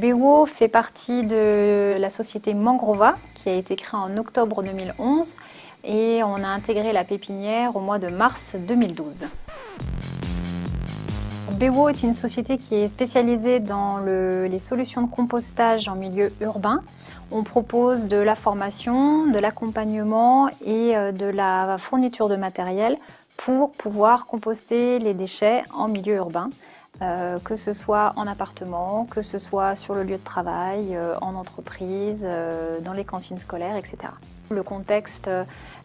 Bewo fait partie de la société Mangrova qui a été créée en octobre 2011 et on a intégré la pépinière au mois de mars 2012. Bewo est une société qui est spécialisée dans les solutions de compostage en milieu urbain. On propose de la formation, de l'accompagnement et de la fourniture de matériel pour pouvoir composter les déchets en milieu urbain. Que ce soit en appartement, que ce soit sur le lieu de travail, en entreprise, dans les cantines scolaires, etc. Le contexte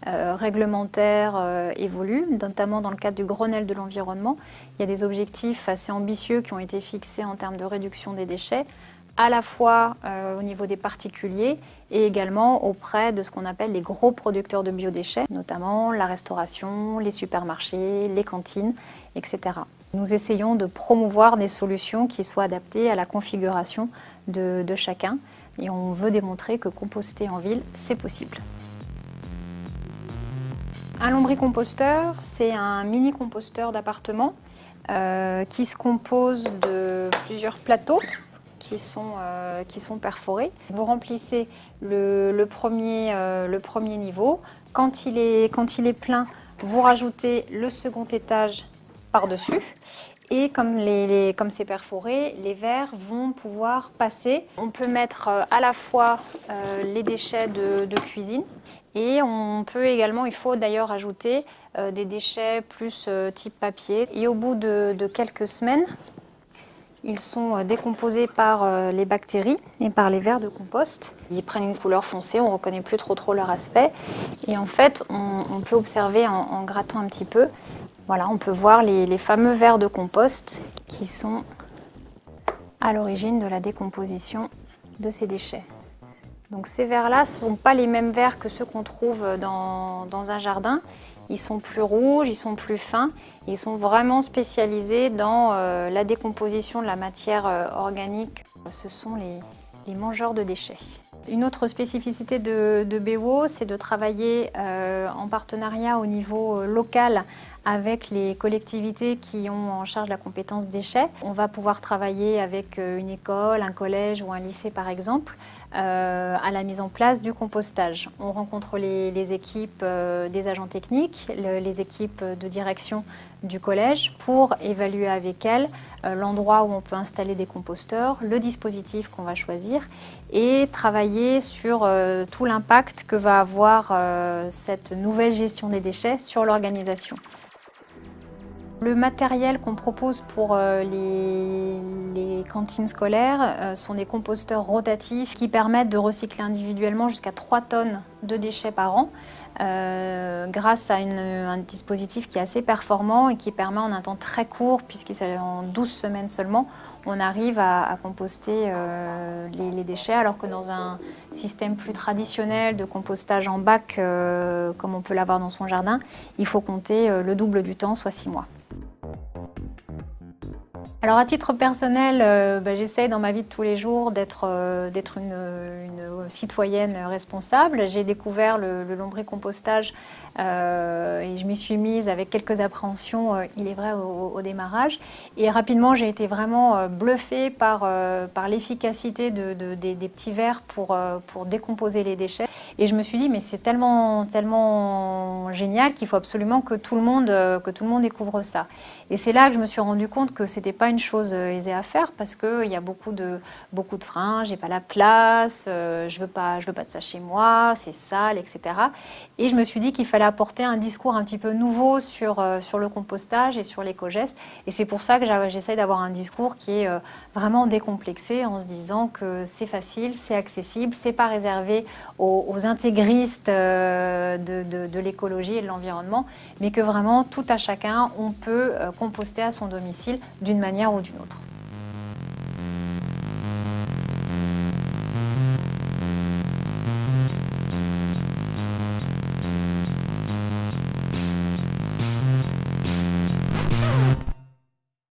réglementaire évolue, notamment dans le cadre du Grenelle de l'environnement. Il y a des objectifs assez ambitieux qui ont été fixés en termes de réduction des déchets, à la fois au niveau des particuliers et également auprès de ce qu'on appelle les gros producteurs de biodéchets, notamment la restauration, les supermarchés, les cantines, etc. Nous essayons de promouvoir des solutions qui soient adaptées à la configuration de chacun et on veut démontrer que composter en ville, c'est possible. Un lombricomposteur, c'est un mini-composteur d'appartement qui se compose de plusieurs plateaux qui sont perforés. Vous remplissez le premier niveau. Quand il est plein, vous rajoutez le second étage par-dessus. Et comme c'est perforé, les verres vont pouvoir passer. On peut mettre à la fois les déchets de cuisine et on peut également, il faut d'ailleurs ajouter des déchets plus type papier. Et au bout de quelques semaines, ils sont décomposés par les bactéries et par les vers de compost. Ils prennent une couleur foncée, on ne reconnaît plus trop leur aspect. Et en fait, on peut observer en grattant un petit peu, voilà, on peut voir les fameux vers de compost qui sont à l'origine de la décomposition de ces déchets. Donc ces vers-là ne sont pas les mêmes vers que ceux qu'on trouve dans un jardin. Ils sont plus rouges, ils sont plus fins, ils sont vraiment spécialisés dans la décomposition de la matière organique. Ce sont les mangeurs de déchets. Une autre spécificité de Bewo, c'est de travailler en partenariat au niveau local avec les collectivités qui ont en charge la compétence déchets. On va pouvoir travailler avec une école, un collège ou un lycée par exemple, à la mise en place du compostage. On rencontre les équipes des agents techniques, les équipes de direction du collège pour évaluer avec elles l'endroit où on peut installer des composteurs, le dispositif qu'on va choisir et travailler sur tout l'impact que va avoir cette nouvelle gestion des déchets sur l'organisation. Le matériel qu'on propose pour les cantines scolaires sont des composteurs rotatifs qui permettent de recycler individuellement jusqu'à 3 tonnes de déchets par an grâce à un dispositif qui est assez performant et qui permet en un temps très court, puisqu'en 12 semaines seulement, on arrive à composter les déchets, alors que dans un système plus traditionnel de compostage en bac, comme on peut l'avoir dans son jardin, il faut compter le double du temps, soit 6 mois. Alors à titre personnel, j'essaie dans ma vie de tous les jours d'être une citoyenne responsable. J'ai découvert le lombricompostage et je m'y suis mise avec quelques appréhensions, il est vrai, au démarrage. Et rapidement, j'ai été vraiment bluffée par l'efficacité des petits verres pour décomposer les déchets. Et je me suis dit, mais c'est tellement génial qu'il faut absolument que tout le monde découvre ça. Et c'est là que je me suis rendu compte que c'était pas une chose aisée à faire parce qu'il y a beaucoup de freins, j'ai pas la place, je veux pas de ça chez moi, c'est sale, etc. Et je me suis dit qu'il fallait apporter un discours un petit peu nouveau sur le compostage et sur l'éco-geste. Et c'est pour ça que j'essaie d'avoir un discours qui est vraiment décomplexé en se disant que c'est facile, c'est accessible, c'est pas réservé aux intégristes de l'écologie et de l'environnement, mais que vraiment tout à chacun, on peut composter à son domicile d'une manière ou d'une autre.